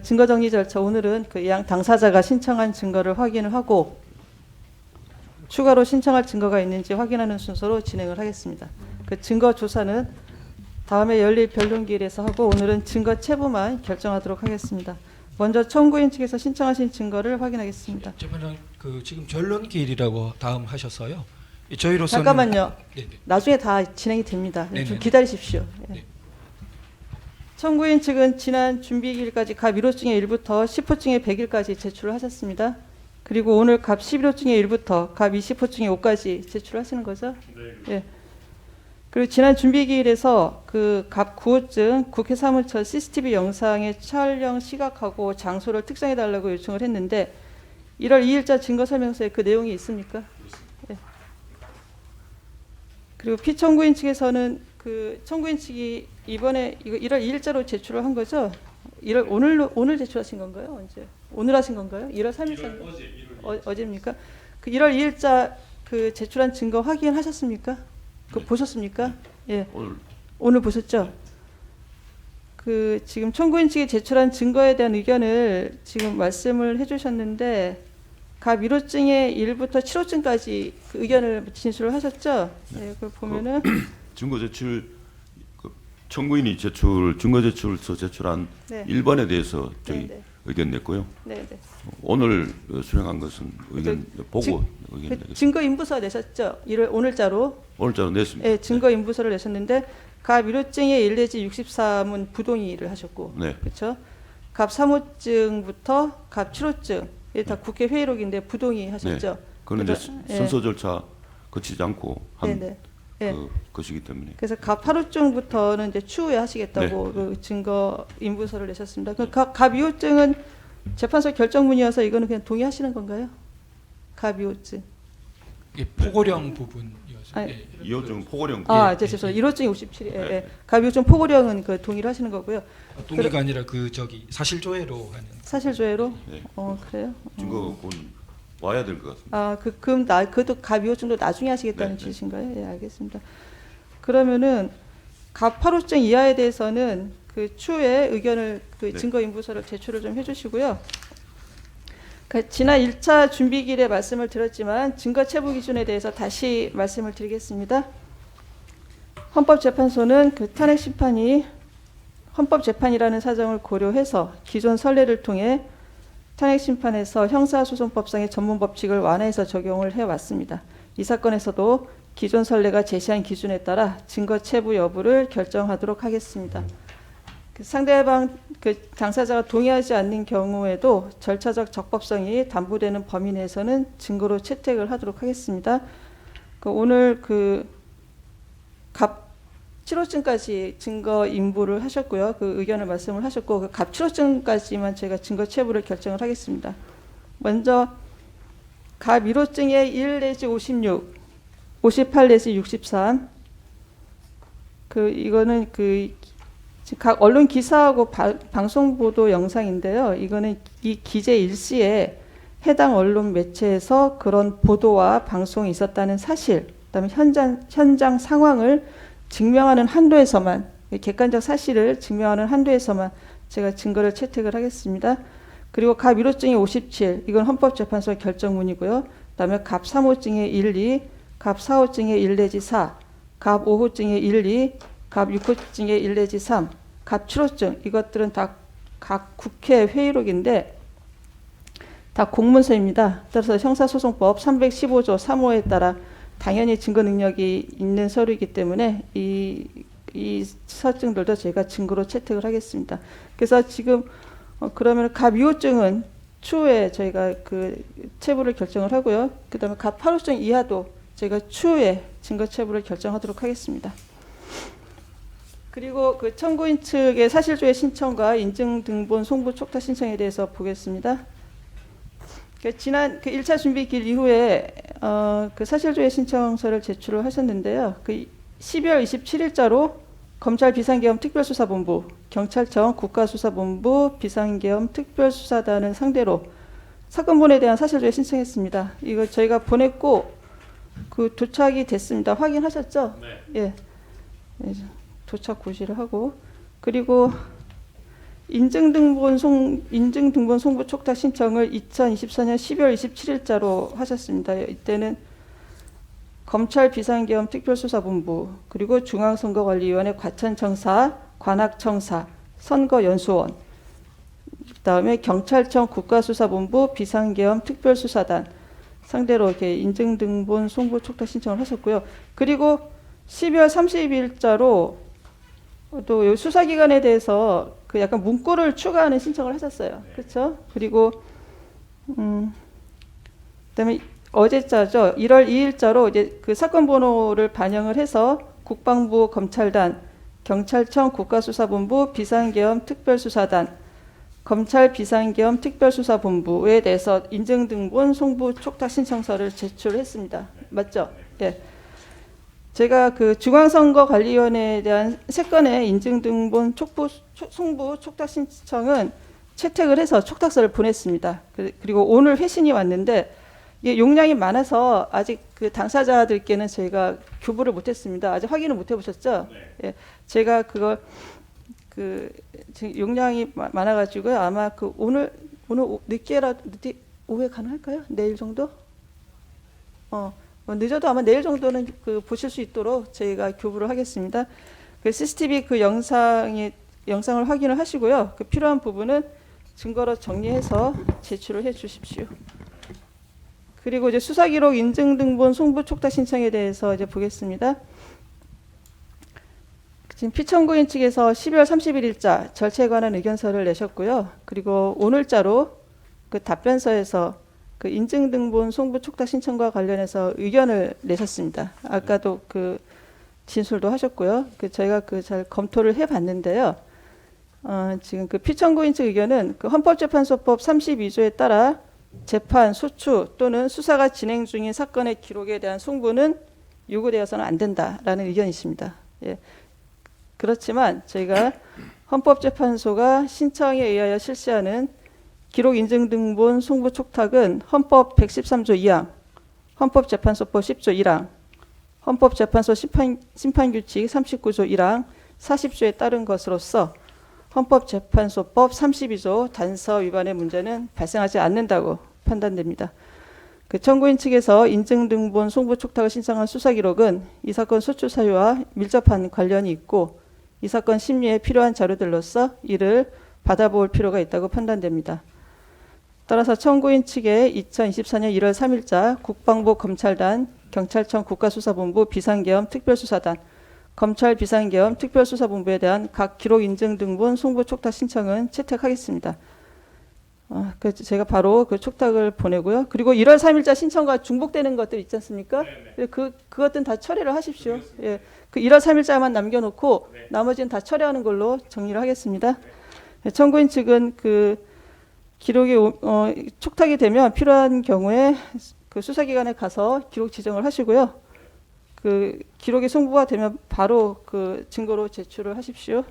증거 정리 절차 오늘은 그 양 당사자가 신청한 증거를 확인을 하고 추가로 신청할 증거가 있는지 확인하는 순서로 진행을 하겠습니다. 그 증거 조사는 다음에 열릴 변론기일에서 하고 오늘은 증거 체부만 결정하도록 하겠습니다. 먼저 청구인 측에서 신청하신 증거를 확인하겠습니다. 저번에 그 지금 변론기일이라고 다음 하셔서요. 저희로서는 잠깐만요. 네네. 나중에 다 진행이 됩니다. 좀 네네네. 기다리십시오. 예. 네. 청구인 측은 지난 준비기일까지 갑 1호증의 1부터 10호증의 100일까지 제출을 하셨습니다. 그리고 오늘 갑 11호증의 1부터 갑 20호증의 5까지 제출하시는 거죠? 네. 예. 그리고 지난 준비기일에서 그 갑 9호증 국회 사무처 CCTV 영상의 촬영 시각하고 장소를 특정해달라고 요청을 했는데 1월 2일자 증거설명서에 그 내용이 있습니까? 예. 그리고 피청구인 측에서는 그 청구인 측이 이번에 이거 1월 2일자로 제출을 한 거죠? 오늘 제출하신 건가요? 언제? 오늘 하신 건가요? 1월 3일자 어제입니까? 그 1월 2일자 그 제출한 증거 확인하셨습니까? 그 네. 보셨습니까? 예. 오늘 오늘 보셨죠? 그 지금 청구인 측이 제출한 증거에 대한 의견을 지금 말씀을 해주셨는데 갑 1호증의 1부터 7호증까지 그 의견을 진술을 하셨죠? 네, 그걸 보면은 증거 제출 그 청구인이 증거 제출서 제출한 네. 1번에 대해서 저희 네, 네. 의견 냈고요. 네, 네. 오늘 수령한 것은 의견 보고 의견 그 내겠습니다. 증거 인부서 내셨죠? 오늘자로 오늘자로 냈습니다. 예, 증거 인부서를 내셨는데 갑 1호증의 1 내지 63은 부동의를 하셨고, 네. 그렇죠? 갑 3호증부터 갑 7호증 이게 다 국회 회의록인데 부동의 하셨죠? 그는 이제 예. 순서 절차 거치지 않고 한 네네. 예. 것이기 때문에 그래서 갑 8호증부터는 이제 추후에 하시겠다고 네. 그 증거 인부서를 내셨습니다. 그 갑 2호증은 재판소 결정문이어서 이거는 그냥 동의하시는 건가요? 갑 2호증. 이게 포고령 부분이어서 아니, 예. 이호증 포고령 아, 이제 죄송해요. 1호증이 57이. 예, 예. 갑 2호증 포고령은 그 동의를 하시는 거고요. 동의가 아니라 그 저기 사실조회로 하는 사실조회로? 네. 그래요? 증거 곧 와야 될 것 같습니다. 아, 그럼 그것도 갑 2호증도 나중에 하시겠다는 네, 뜻인가요? 예, 알겠습니다. 그러면은 갑 8호증 이하에 대해서는 그 추후에 의견을 그 네. 증거 인부서를 제출을 좀 해주시고요. 지난 1차 준비기일에 말씀을 드렸지만 증거 체부 기준에 대해서 다시 말씀을 드리겠습니다. 헌법재판소는 그 탄핵 심판이 헌법재판이라는 사정을 고려해서 기존 선례를 통해 탄핵 심판에서 형사소송법상의 전문 법칙을 완화해서 적용을 해왔습니다. 이 사건에서도 기존 선례가 제시한 기준에 따라 증거 체부 여부를 결정하도록 하겠습니다. 그 상대방 그 당사자가 동의하지 않는 경우에도 절차적 적법성이 담보되는 범위 내에서는 증거로 채택을 하도록 하겠습니다. 그 오늘 갑 7호증까지 증거 인부를 하셨고요. 그 의견을 말씀을 하셨고 그 갑 7호증까지만 제가 증거 체부를 결정을 하겠습니다. 먼저 갑 1호증의 1 내지 56, 58 내지 63. 이거는 각 언론 기사하고 방송 보도 영상인데요. 이거는 이 기재 일시에 해당 언론 매체에서 그런 보도와 방송이 있었다는 사실, 그다음에 현장 상황을 증명하는 한도에서만, 객관적 사실을 증명하는 한도에서만 제가 증거를 채택을 하겠습니다. 그리고 갑 1호증의 57, 이건 헌법재판소 결정문이고요. 그다음에 갑 3호증의 1, 2, 갑 4호증의 1 내지 4, 갑 5호증의 1, 2, 갑 6호증의 1 내지 3, 갑 7호증, 이것들은 다 각 국회 회의록인데 다 공문서입니다. 따라서 형사소송법 315조 3호에 따라 당연히 증거 능력이 있는 서류이기 때문에 이 서증들도 제가 증거로 채택을 하겠습니다. 그래서 지금 그러면 갑 2호증은 추후에 저희가 그 체부를 결정을 하고요. 그다음에 갑 8호증 이하도 제가 추후에 증거 체부를 결정하도록 하겠습니다. 그리고 그 청구인 측의 사실조회 신청과 인증 등본 송부 촉탁 신청에 대해서 보겠습니다. 지난 1차 준비기일 이후에 그 사실조회 신청서를 제출을 하셨는데요. 그 12월 27일자로 검찰 비상계엄 특별수사본부, 경찰청 국가수사본부 비상계엄 특별수사단을 상대로 사건본에 대한 사실조회 신청했습니다. 이거 저희가 보냈고 그 도착이 됐습니다. 확인하셨죠? 네. 예. 도착 고시를 하고 그리고 인증등본 송부 촉탁 신청을 2024년 12월 27일자로 하셨습니다. 이때는 검찰 비상계엄 특별수사본부, 그리고 중앙선거관리위원회 과천청사, 관악청사, 선거연수원, 그다음에 경찰청 국가수사본부 비상계엄 특별수사단 상대로 이렇게 인증등본 송부 촉탁 신청을 하셨고요. 그리고 12월 30일자로 또 이 수사기관에 대해서 그 약간 문구를 추가하는 신청을 하셨어요. 그렇죠? 그리고 그다음에 어제자죠. 1월 2일자로 이제 그 사건 번호를 반영을 해서 국방부 검찰단, 경찰청 국가수사본부 비상계엄 특별수사단, 검찰 비상계엄 특별수사본부에 대해서 인증등본 송부 촉탁 신청서를 제출했습니다. 맞죠? 네. 제가 그 중앙선거관리위원회에 대한 3건의 인증등본 송부 촉탁 신청은 채택을 해서 촉탁서를 보냈습니다. 그리고 오늘 회신이 왔는데 이게 용량이 많아서 아직 그 당사자들께는 저희가 교부를 못했습니다. 아직 확인을 못 해보셨죠? 네. 예, 제가 그걸 지금 용량이 많아가지고 아마 그 오늘 늦게 오후에 가능할까요? 내일 정도? 늦어도 아마 내일 정도는 그 보실 수 있도록 저희가 교부를 하겠습니다. 그 CCTV 그 영상을 확인을 하시고요. 그 필요한 부분은 증거로 정리해서 제출을 해 주십시오. 그리고 이제 수사기록 인증등본 송부 촉탁 신청에 대해서 이제 보겠습니다. 지금 피청구인 측에서 12월 31일자 절차에 관한 의견서를 내셨고요. 그리고 오늘자로 그 답변서에서 그 인증등본 송부 촉탁 신청과 관련해서 의견을 내셨습니다. 아까도 그 진술도 하셨고요. 그 저희가 그 잘 검토를 해봤는데요. 지금 그 피청구인 측 의견은 그 헌법재판소법 32조에 따라 재판, 소추 또는 수사가 진행 중인 사건의 기록에 대한 송부는 요구되어서는 안 된다라는 의견이십니다. 예. 그렇지만 저희가 헌법재판소가 신청에 의하여 실시하는 기록 인증등본 송부 촉탁은 헌법 113조 2항, 헌법재판소법 10조 1항, 헌법재판소 심판규칙 39조 1항, 40조에 따른 것으로서 헌법재판소법 32조 단서 위반의 문제는 발생하지 않는다고 판단됩니다. 그 청구인 측에서 인증등본 송부 촉탁을 신청한 수사기록은 이 사건 소추 사유와 밀접한 관련이 있고 이 사건 심리에 필요한 자료들로서 이를 받아볼 필요가 있다고 판단됩니다. 따라서 청구인 측의 2024년 1월 3일자 국방부 검찰단, 경찰청 국가수사본부 비상계엄 특별수사단, 검찰 비상계엄 특별수사본부에 대한 각 기록 인증등본 송부 촉탁 신청은 채택하겠습니다. 그래서 제가 바로 그 촉탁을 보내고요. 그리고 1월 3일자 신청과 중복되는 것들 있지 않습니까? 그것들은 다 처리를 하십시오. 예, 그 1월 3일자만 남겨놓고 나머지는 다 처리하는 걸로 정리를 하겠습니다. 예, 청구인 측은 그 기록이 촉탁이 되면 필요한 경우에 그 수사기관에 가서 기록 지정을 하시고요. 그 기록이 송부가 되면 바로 그 증거로 제출을 하십시오.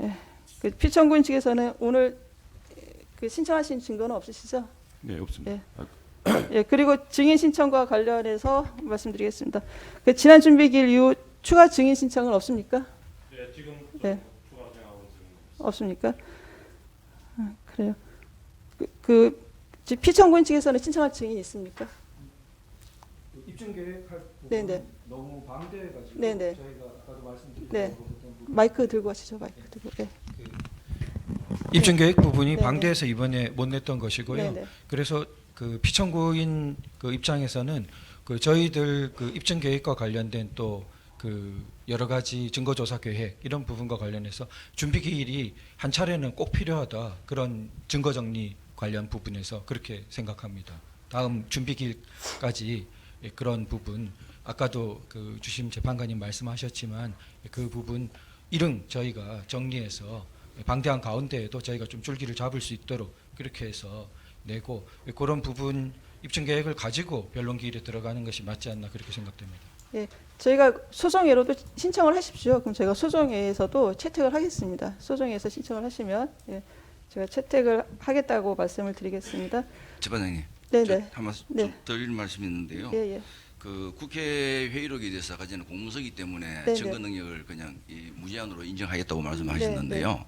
예, 그 피청구인 측에서는 오늘 그 신청하신 증거는 없으시죠? 네, 없습니다. 예. 예, 그리고 증인 신청과 관련해서 말씀드리겠습니다. 그 지난 준비기일 이후 추가 증인 신청은 없습니까? 네, 지금 네. 추가 진행하고 있습니다. 없습니까? 그래요. 피청구인 측에서는 신청할 증인이 있습니까? 입증 계획할 부분 네네. 너무 방대해가지고 네네. 저희가 아까도 말씀드린 네. 부분 마이크 들고 가시죠. 마이크 들고. 네. 입증 계획 부분이 네네. 방대해서 이번에 못 냈던 것이고요. 네네. 그래서 그 피청구인 그 입장에서는 그 저희들 그 입증 계획과 관련된 또 그 여러 가지 증거 조사 계획 이런 부분과 관련해서 준비 기일이 한 차례는 꼭 필요하다 그런 증거 정리 관련 부분에서 그렇게 생각합니다. 다음 준비 기일까지 그런 부분 아까도 그 주심 재판관님 말씀하셨지만 그 부분 일응 저희가 정리해서 방대한 가운데에도 저희가 좀 줄기를 잡을 수 있도록 그렇게 해서 내고 그런 부분 입증 계획을 가지고 변론 기일에 들어가는 것이 맞지 않나 그렇게 생각됩니다. 예, 저희가 소정회로도 신청을 하십시오. 그럼 제가 소정회에서도 채택을 하겠습니다. 소정회에서 신청을 하시면 제가 채택을 하겠다고 말씀을 드리겠습니다. 재판장님, 네네. 한 말씀 네. 좀 드릴 말씀이 있는데요. 예. 그 국회 회의록에 대해서 아까 전에 공무서기 때문에 네네. 증거 능력을 그냥 무제한으로 인정하겠다고 말씀하셨는데요.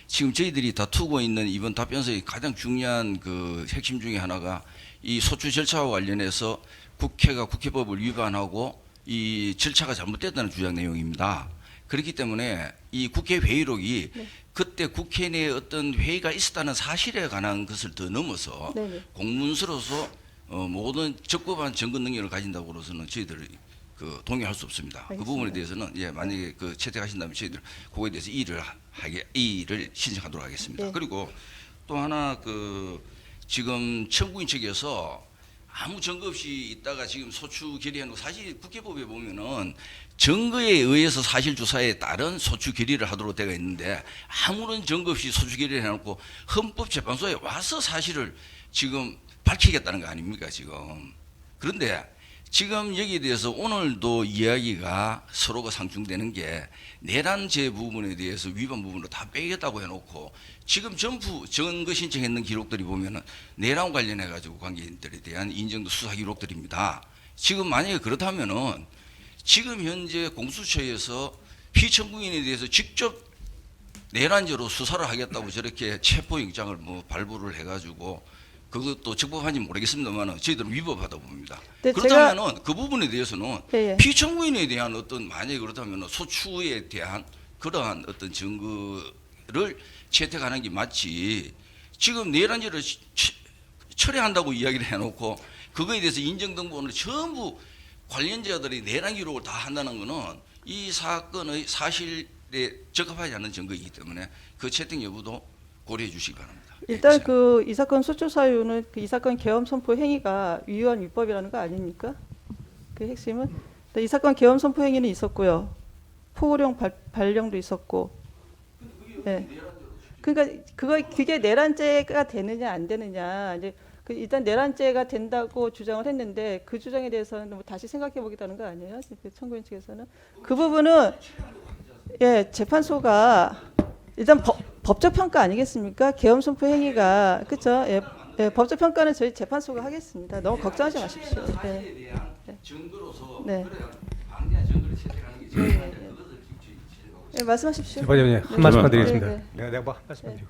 지금 저희들이 다투고 있는 이번 답변서의 가장 중요한 그 핵심 중에 하나가 이 소추 절차와 관련해서 국회가 국회법을 위반하고 이 절차가 잘못됐다는 주장 내용입니다. 그렇기 때문에 이 국회 회의록이 그때 국회 내에 어떤 회의가 있었다는 사실에 관한 것을 더 넘어서 네네. 공문서로서 모든 적법한 증거 능력을 가진다고로서는 저희들 그 동의할 수 없습니다. 그 알겠습니다. 부분에 대해서는 예 만약에 그 채택하신다면 저희들 그거에 대해서 이의를 신청하도록 하겠습니다. 네. 그리고 또 하나 그 지금 청구인 측에서 아무 증거 없이 있다가 지금 소추 결의하는 거 사실 국회법에 보면은 증거에 의해서 사실 주사에 따른 소추 결의를 하도록 되어 있는데 아무런 증거 없이 소추 결의를 해놓고 헌법재판소에 와서 사실을 지금 밝히겠다는 거 아닙니까 지금. 그런데 지금 여기에 대해서 오늘도 이야기가 서로가 상충되는 게 내란죄 부분에 대해서 위반 부분으로 다 빼겠다고 해놓고 지금 전부 증거 신청했는 기록들이 보면은 내란 관련해 가지고 관계인들에 대한 인정도 수사 기록들입니다. 지금 만약에 그렇다면은 지금 현재 공수처에서 피청구인에 대해서 직접 내란죄로 수사를 하겠다고 저렇게 체포영장을 뭐 발부를 해가지고 그것도 적법한지 모르겠습니다만 저희들은 위법하다고 봅니다. 네, 그렇다면은 그 부분에 대해서는 예, 예. 피청구인에 대한 어떤 만약에 그렇다면 소추에 대한 그러한 어떤 증거를 채택하는 게 맞지. 지금 내란죄를 철회한다고 이야기를 해놓고 그거에 대해서 인정등본을 전부 관련자들이 내란 기록을 다 한다는 것은 이 사건의 사실에 적합하지 않은 증거이기 때문에 그 채택 여부도 고려해 주시기 바랍니다. 일단 그 이 사건 소추 사유는 그 이 사건 계엄 선포 행위가 위헌 위법이라는 거 아닙니까? 그 핵심은 이 사건 계엄 선포 행위는 있었고요. 포고령 발령도 있었고. 예. 그러니까 그게 내란죄가 되느냐 안 되느냐 이제 그 일단 내란죄가 된다고 주장을 했는데 그 주장에 대해서는 뭐 다시 생각해 보겠다는 거 아니에요? 그 청구인 측에서는 그 부분은 예 재판소가 일단 법적 평가 아니겠습니까? 계엄 선포 행위가 그렇죠? 예, 예, 법적 평가는 저희 재판소가 하겠습니다. 너무 걱정하지 마십시오. 예. 증거로서 네. 방대한 증거를 채택하는 게 중요한데 그것을 예, 말씀하십시오. 대표님 한 말씀만 드리겠습니다. 네, 내가 뭐 한 말씀만 드리고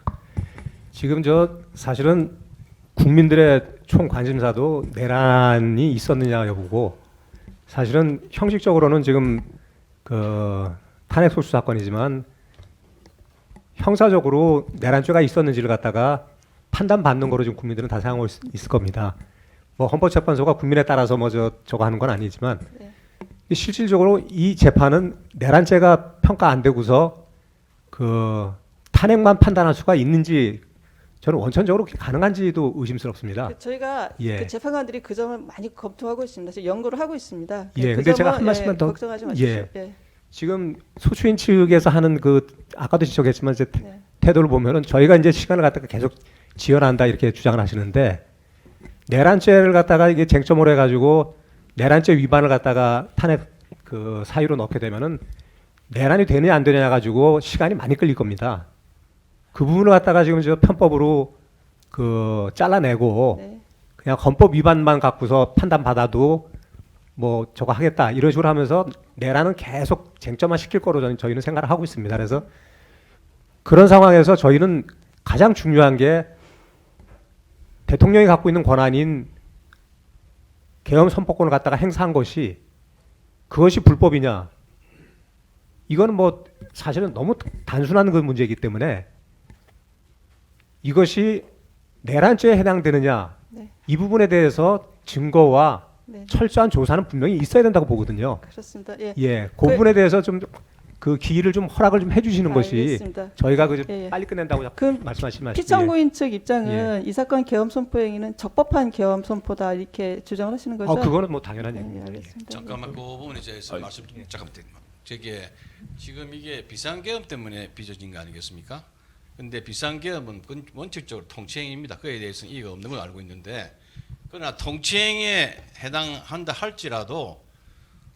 지금 저 사실은 국민들의 총 관심사도 내란이 있었느냐 여부고 사실은 형식적으로는 지금 그 탄핵 소추 사건이지만 형사적으로 내란죄가 있었는지를 갖다가 판단받는 거로 지금 국민들은 다 생각하고 있을 겁니다. 뭐 헌법재판소가 국민에 따라서 뭐 저거 하는 건 아니지만 네. 실질적으로 이 재판은 내란죄가 평가 안 되고서 그 탄핵만 판단할 수가 있는지 저는 원천적으로 그게 가능한지도 의심스럽습니다. 저희가 예. 그 재판관들이 그 점을 많이 검토하고 있습니다. 지금 연구를 하고 있습니다. 예, 그 근데 제가 점은, 한 말씀만 예, 더- 걱정하지 마십시오. 예. 예. 지금 소추인 측에서 하는 그 아까도 지적했지만 이제 네. 태도를 보면은 저희가 이제 시간을 갖다가 계속 지연한다 이렇게 주장을 하시는데 내란죄를 갖다가 이게 쟁점으로 해가지고 내란죄 위반을 갖다가 탄핵 그 사유로 넣게 되면은 내란이 되느냐 안 되느냐 가지고 시간이 많이 끌릴 겁니다. 그 부분을 갖다가 지금 저 편법으로 그 잘라내고 네. 그냥 헌법 위반만 갖고서 판단받아도 뭐 저거 하겠다 이런 식으로 하면서 내란은 계속 쟁점화 시킬 거로 저희는 생각을 하고 있습니다. 그래서 그런 상황에서 저희는 가장 중요한 게 대통령이 갖고 있는 권한인 계엄 선포권을 갖다가 행사한 것이 그것이 불법이냐 이거는 뭐 사실은 너무 단순한 그 문제이기 때문에 이것이 내란죄에 해당되느냐 네. 이 부분에 대해서 증거와 네. 철저한 조사는 분명히 있어야 된다고 보거든요. 그렇습니다. 예. 예, 그 부분에 대해서 좀 그 기회를 좀 허락을 좀 해주시는 것이 알겠습니다. 저희가 그 예, 예. 빨리 끝낸다고 자꾸 그럼 말씀하시면 피청구인 측 입장은 이 사건 계엄 선포 행위는 적법한 계엄 선포다 이렇게 주장을 하시는 거죠? 그거는 뭐 당연한 예, 얘기입니다. 예. 알겠습니다. 잠깐만 그 부분에 대해서 말씀 잠깐만 저게 지금 이게 비상계엄 때문에 빚어진 거 아니겠습니까? 근데 비상계엄은 원칙적으로 통치행위입니다. 그에 대해서는 이의가 없는 걸 알고 있는데 그러나 통치행위에 해당한다 할지라도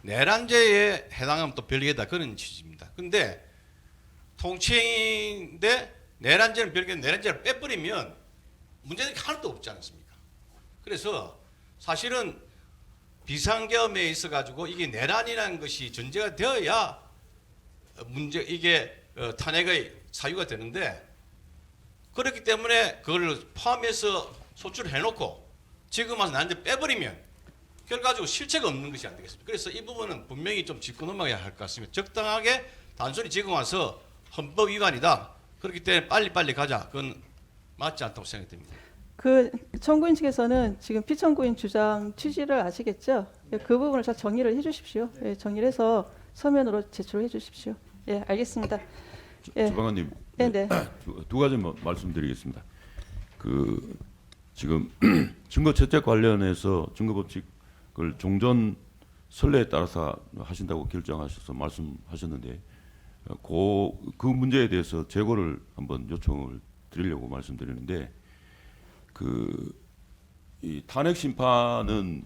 내란죄에 해당하면 또 별개다 그런 취지입니다. 근데 통치행위인데 내란죄는 별개 내란죄를 빼버리면 문제는 하나도 없지 않습니까? 그래서 사실은 비상계엄에 있어 가지고 이게 내란이라는 것이 전제가 되어야 문제 이게 탄핵의 사유가 되는데 그렇기 때문에 그걸 포함해서 소출을 해놓고 지금 와서 나한테 빼버리면 결과적으로 실체가 없는 것이 안 되겠습니까? 그래서 이 부분은 분명히 좀 짚고 넘어가야 할 것 같습니다. 적당하게 단순히 지금 와서 헌법 위반이다. 그렇기 때문에 빨리빨리 가자. 그건 맞지 않다고 생각됩니다. 그 청구인 측에서는 지금 피청구인 주장 취지를 아시겠죠? 예, 그 부분을 잘 정리를 해주십시오. 예, 정리를 해서 서면으로 제출해 주십시오. 예, 알겠습니다. 예. 주방관님, 네. 두 가지 말씀드리겠습니다. 그 지금 증거 채택 관련해서 증거법칙을 종전 선례에 따라서 하신다고 결정하셔서 말씀하셨는데 그 문제에 대해서 재고를 한번 요청을 드리려고 말씀드리는데 이 탄핵 심판은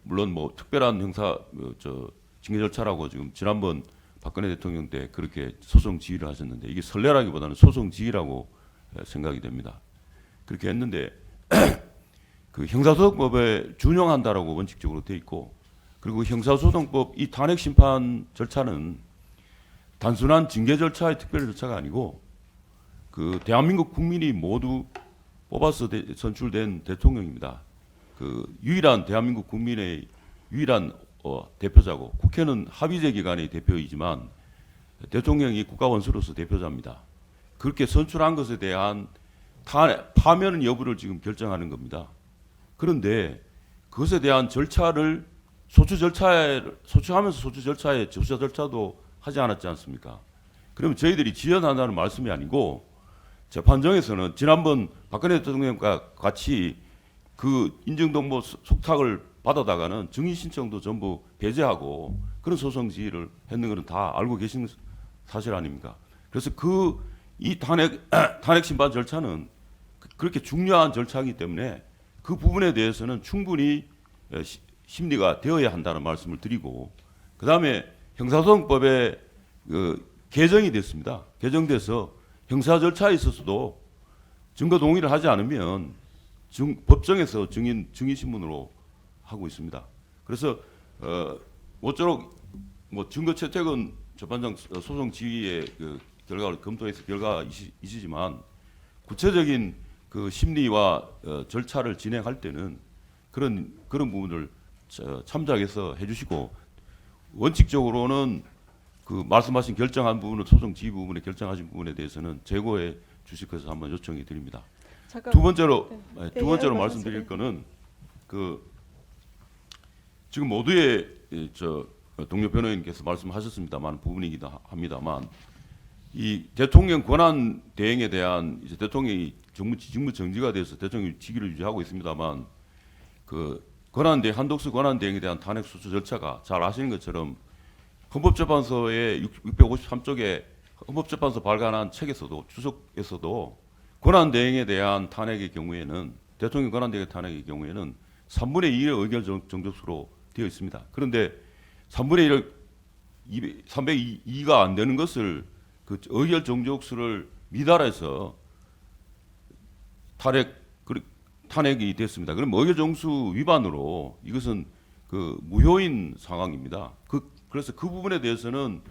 물론 뭐 특별한 징계 절차라고 지금 지난번 박근혜 대통령 때 그렇게 소송 지휘를 하셨는데 이게 선례라기보다는 소송 지휘라고 생각이 됩니다. 그렇게 했는데 그 형사소송법에 준용한다라고 원칙적으로 돼 있고 그리고 형사소송법 이 탄핵 심판 절차는 단순한 징계 절차의 특별 절차가 아니고 그 대한민국 국민이 모두 뽑아서 선출된 대통령입니다. 그 유일한 대한민국 국민의 유일한 대표자고 국회는 합의제 기관의 대표이지만 대통령이 국가원수로서 대표자입니다. 그렇게 선출한 것에 대한 파면 여부를 지금 결정하는 겁니다. 그런데 그것에 대한 절차를 소추하면서 소추 절차에 조사 절차도 하지 않았지 않습니까? 그러면 저희들이 지연한다는 말씀이 아니고 재판정에서는 지난번 박근혜 대통령과 같이 그 인정동보 속탁을 받아다가는 증인 신청도 전부 배제하고 그런 소송 지휘를 했는 것은 다 알고 계신 사실 아닙니까? 그래서 이 탄핵 심판 절차는 그렇게 중요한 절차이기 때문에 그 부분에 대해서는 충분히 심리가 되어야 한다는 말씀을 드리고 그 다음에 형사소송법에 개정이 됐습니다. 개정돼서 형사 절차에 있어서도 증거 동의를 하지 않으면 법정에서 증인 신문으로 하고 있습니다. 그래서 모쪼록 뭐 증거 채택은 재판장 소송 지휘의 결과를 검토해서 결과가 있으지만 구체적인 그 심리와 절차를 진행할 때는 그런 부분을 참작해서 해주시고 원칙적으로는 그 말씀하신 결정한 부분은 소송 지휘 부분에 결정하신 부분에 대해서는 재고해 주실 것을 한번 요청해 드립니다. 잠깐. 두 번째로 네, 말씀드릴 거는 지금 모두의 동료 변호인께서 말씀하셨습니다만 부분이기도 합니다만 이 대통령 권한 대행에 대한 이제 대통령이 직무 정지가 돼서 대통령이 직위를 유지하고 있습니다만 그 한독수 권한 대행에 대한 탄핵 소추 절차가 잘 아시는 것처럼 헌법재판소의 653쪽에 헌법재판소 발간한 책에서도 주석에서도 권한 대행에 대한 탄핵의 경우에는 대통령 권한 대행 탄핵의 경우에는 3분의 2의 의결 정족수로 되어 있습니다. 그런데 3분의 1을 302가 안 되는 것을 그 의결 정족수를 미달해서 탄핵이 됐습니다. 그럼 의결 정수 위반으로 이것은 그 무효인 상황입니다. 그래서 그 부분에 대해서는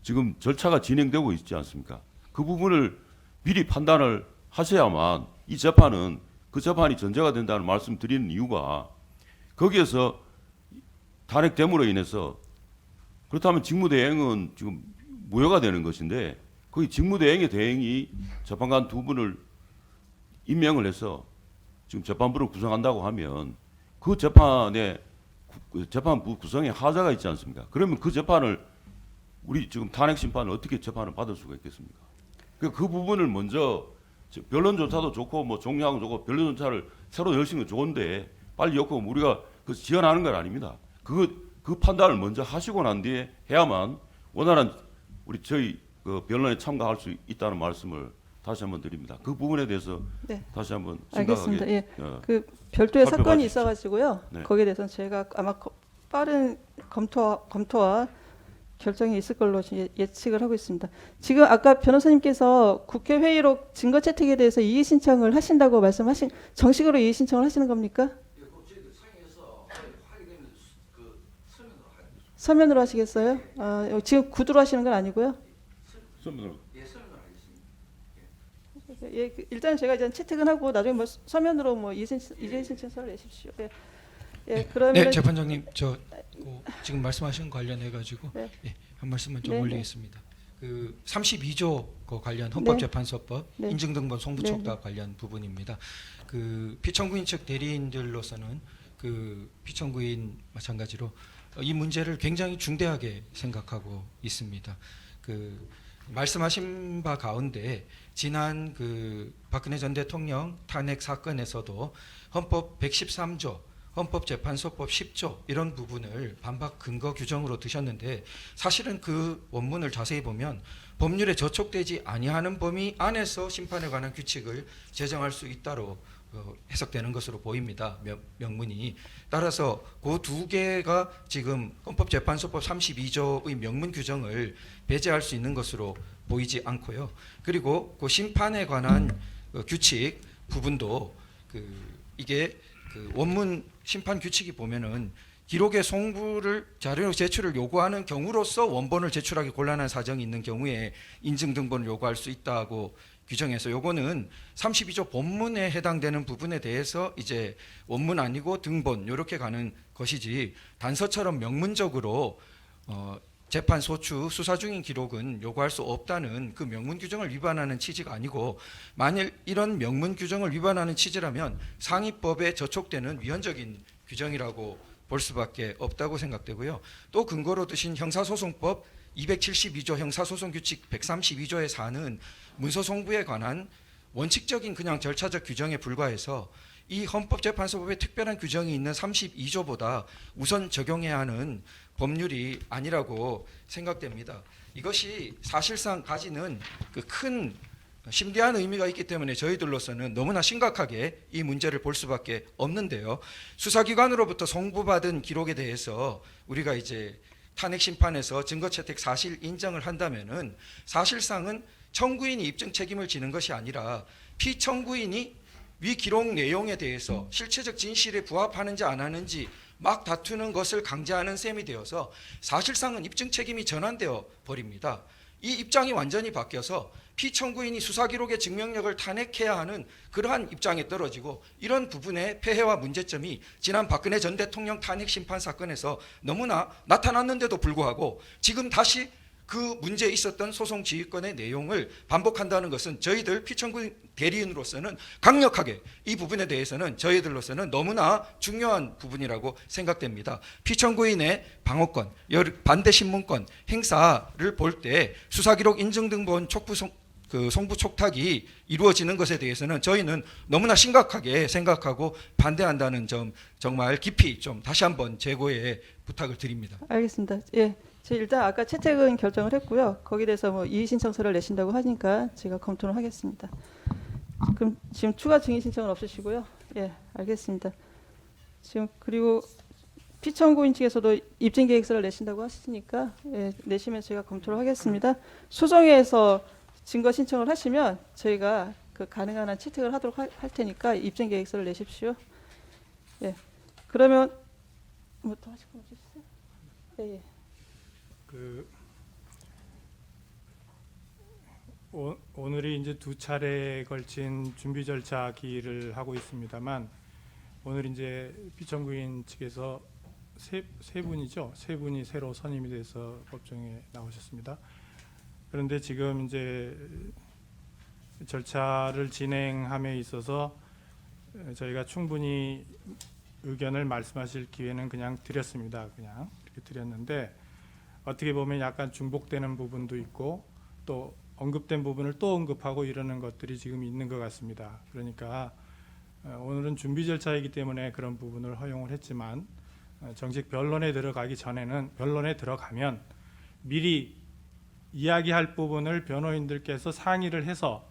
지금 절차가 진행되고 있지 않습니까? 그 부분을 미리 판단을 하셔야만 이 재판은 그 재판이 전제가 된다는 말씀 드리는 이유가 거기에서 탄핵됨으로 인해서 그렇다면 직무대행은 지금 무효가 되는 것인데 거기 직무대행의 대행이 재판관 두 분을 임명을 해서 지금 재판부를 구성한다고 하면 그 재판부 구성에 하자가 있지 않습니까? 그러면 그 재판을 우리 지금 탄핵 심판을 어떻게 재판을 받을 수가 있겠습니까? 그 부분을 먼저 변론조차도 좋고 뭐 종료하고 좋고 변론조차를 새로 열시는 건 좋은데 빨리 엮고 우리가 그 지연하는 건 아닙니다. 그 판단을 먼저 하시고 난 뒤에 해야만 원활한 저희 그 변론에 참가할 수 있다는 말씀을 다시 한번 드립니다. 그 부분에 대해서 네. 다시 한번 알겠습니다. 심각하게 예. 그 별도의 살펴봐 사건이 주십시오. 있어가지고요. 네. 거기에 대해서는 제가 아마 빠른 검토와 결정이 있을 걸로 예측을 하고 있습니다. 지금 아까 변호사님께서 국회 회의로 증거 채택에 대해서 이의 신청을 하신다고 말씀하신 정식으로 이의 신청을 하시는 겁니까? 서면으로 하시겠어요? 지금 구두로 하시는 건 아니고요. 예, 일단 제가 이제 채택은 하고 나중에 뭐 서면으로 뭐 이재 신청서를 내십시오. 예, 예, 그러면 네, 재판장님 지금 말씀하신 관련해 가지고 네. 예, 한 말씀만 좀 네, 올리겠습니다. 그 32조 그 관련 헌법재판소법 네. 인증등본 송부촉탁 네. 관련 부분입니다. 그 피청구인 측 대리인들로서는 그 피청구인 마찬가지로 이 문제를 굉장히 중대하게 생각하고 있습니다. 그 말씀하신 바 가운데 지난 그 박근혜 전 대통령 탄핵 사건에서도 헌법 113조, 헌법재판소법 10조 이런 부분을 반박 근거 규정으로 드셨는데 사실은 그 원문을 자세히 보면 법률에 저촉되지 아니하는 범위 안에서 심판에 관한 규칙을 제정할 수 있다로 해석되는 것으로 보입니다. 명문이. 따라서 그 두 개가 지금 헌법재판소법 32조의 명문 규정을 배제할 수 있는 것으로 보이지 않고요. 그리고 그 심판에 관한 규칙 부분도 이게 그 원문 심판 규칙이 보면은 기록의 송부를 자료 제출을 요구하는 경우로서 원본을 제출하기 곤란한 사정이 있는 경우에 인증 등본을 요구할 수 있다고 규정해서 요거는 32조 본문에 해당되는 부분에 대해서 이제 원문 아니고 등본 이렇게 가는 것이지 단서처럼 명문적으로 재판 소추 수사 중인 기록은 요구할 수 없다는 그 명문 규정을 위반하는 취지가 아니고 만일 이런 명문 규정을 위반하는 취지라면 상위법에 저촉되는 위헌적인 규정이라고 볼 수밖에 없다고 생각되고요. 또 근거로 드신 형사소송법 272조 형사소송규칙 132조에 사는 문서송부에 관한 원칙적인 그냥 절차적 규정에 불과해서 이 헌법재판소법에 특별한 규정이 있는 32조보다 우선 적용해야 하는 법률이 아니라고 생각됩니다. 이것이 사실상 가지는 그 큰 심대한 의미가 있기 때문에 저희들로서는 너무나 심각하게 이 문제를 볼 수밖에 없는데요. 수사기관으로부터 송부받은 기록에 대해서 우리가 이제 탄핵 심판에서 증거 채택 사실 인정을 한다면은 사실상은 청구인이 입증 책임을 지는 것이 아니라 피청구인이 위 기록 내용에 대해서 실체적 진실에 부합하는지 안 하는지 막 다투는 것을 강제하는 셈이 되어서 사실상은 입증 책임이 전환되어 버립니다. 이 입장이 완전히 바뀌어서 피청구인이 수사기록의 증명력을 탄핵해야 하는 그러한 입장에 떨어지고 이런 부분의 폐해와 문제점이 지난 박근혜 전 대통령 탄핵 심판 사건에서 너무나 나타났는데도 불구하고 지금 다시 그 문제에 있었던 소송 지휘권의 내용을 반복한다는 것은 저희들 피청구인 대리인으로서는 강력하게 이 부분에 대해서는 저희들로서는 너무나 중요한 부분이라고 생각됩니다. 피청구인의 방어권, 반대 신문권 행사를 볼 때 수사기록 인증 등본 송부 촉탁이 이루어지는 것에 대해서는 저희는 너무나 심각하게 생각하고 반대한다는 점 정말 깊이 좀 다시 한번 재고의 부탁을 드립니다. 알겠습니다. 예. 제가 일단 아까 채택은 결정을 했고요. 거기에 대해서 뭐 이의 신청서를 내신다고 하니까 제가 검토를 하겠습니다. 그럼 지금 추가 증인 신청은 없으시고요. 예, 알겠습니다. 지금 그리고 피청구인 측에서도 입증 계획서를 내신다고 하시니까 예, 내시면 제가 검토를 하겠습니다. 소정에서 증거 신청을 하시면 저희가 그 가능한 한 채택을 하도록 할 테니까 입증 계획서를 내십시오. 예, 그러면 뭐 더 하실 거 없으세요? 예, 예. 오늘이 이제 두 차례에 걸친 준비 절차 기일을 하고 있습니다만 오늘 이제 피청구인 측에서 세 분이죠. 세 분이 새로 선임이 돼서 법정에 나오셨습니다. 그런데 지금 이제 절차를 진행함에 있어서 저희가 충분히 의견을 말씀하실 기회는 그냥 드렸습니다. 그냥 이렇게 드렸는데 어떻게 보면 약간 중복되는 부분도 있고 또 언급된 부분을 또 언급하고 이러는 것들이 지금 있는 것 같습니다. 그러니까 오늘은 준비 절차이기 때문에 그런 부분을 허용을 했지만 정식 변론에 들어가기 전에는 변론에 들어가면 미리 이야기할 부분을 변호인들께서 상의를 해서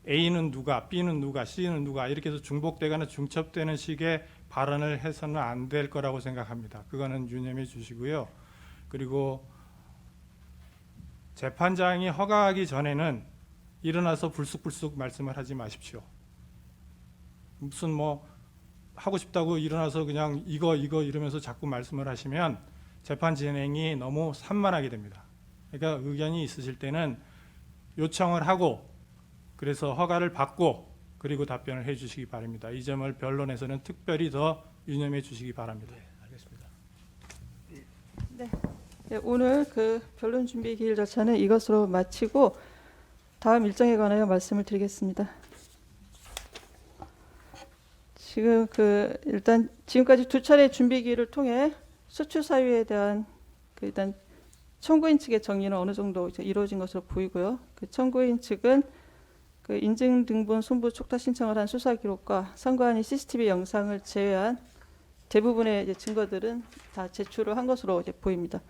A는 누가, B는 누가, C는 누가 이렇게 해서 중복되거나 중첩되는 식의 발언을 해서는 안 될 거라고 생각합니다. 그거는 유념해 주시고요. 그리고 재판장이 허가하기 전에는 일어나서 불쑥불쑥 말씀을 하지 마십시오. 무슨 뭐 하고 싶다고 일어나서 그냥 이거 이러면서 자꾸 말씀을 하시면 재판 진행이 너무 산만하게 됩니다. 그러니까 의견이 있으실 때는 요청을 하고 그래서 허가를 받고 그리고 답변을 해 주시기 바랍니다. 이 점을 변론에서는 특별히 더 유념해 주시기 바랍니다. 네, 오늘 그 변론 준비 기일 절차는 이것으로 마치고 다음 일정에 관하여 말씀을 드리겠습니다. 지금 일단 지금까지 두 차례 준비 기일을 통해 수출 사유에 대한 일단 청구인 측의 정리는 어느 정도 이제 이루어진 것으로 보이고요. 그 청구인 측은 그 인증 등본 송부 촉탁 신청을 한 수사 기록과 선관위 CCTV 영상을 제외한 대부분의 이제 증거들은 다 제출을 한 것으로 이제 보입니다.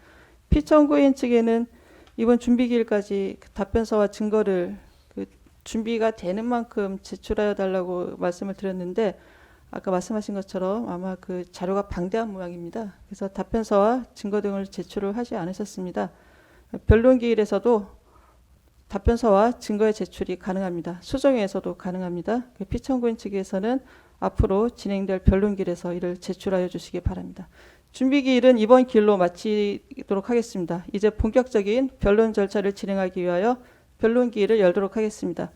피청구인 측에는 이번 준비 기일까지 그 답변서와 증거를 그 준비가 되는 만큼 제출하여 달라고 말씀을 드렸는데 아까 말씀하신 것처럼 아마 그 자료가 방대한 모양입니다. 그래서 답변서와 증거 등을 제출을 하지 않으셨습니다. 변론 기일에서도 답변서와 증거의 제출이 가능합니다. 수정회에서도 가능합니다. 그 피청구인 측에서는 앞으로 진행될 변론 기일에서 이를 제출하여 주시기 바랍니다. 준비 기일은 이번 기일로 마치도록 하겠습니다. 이제 본격적인 변론 절차를 진행하기 위하여 변론 기일을 열도록 하겠습니다.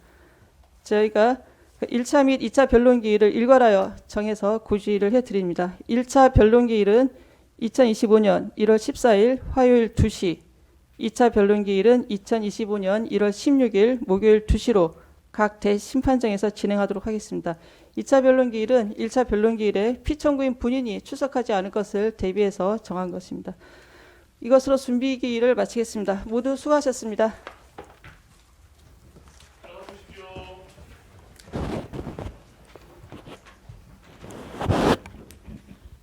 저희가 1차 및 2차 변론 기일을 일괄하여 정해서 고지를 해드립니다. 1차 변론 기일은 2025년 1월 14일 화요일 2시, 2차 변론 기일은 2025년 1월 16일 목요일 2시로 각 대심판정에서 진행하도록 하겠습니다. 2차 변론 기일은 1차 변론 기일에 피청구인 본인이 출석하지 않을 것을 대비해서 정한 것입니다. 이것으로 준비 기일을 마치겠습니다. 모두 수고하셨습니다.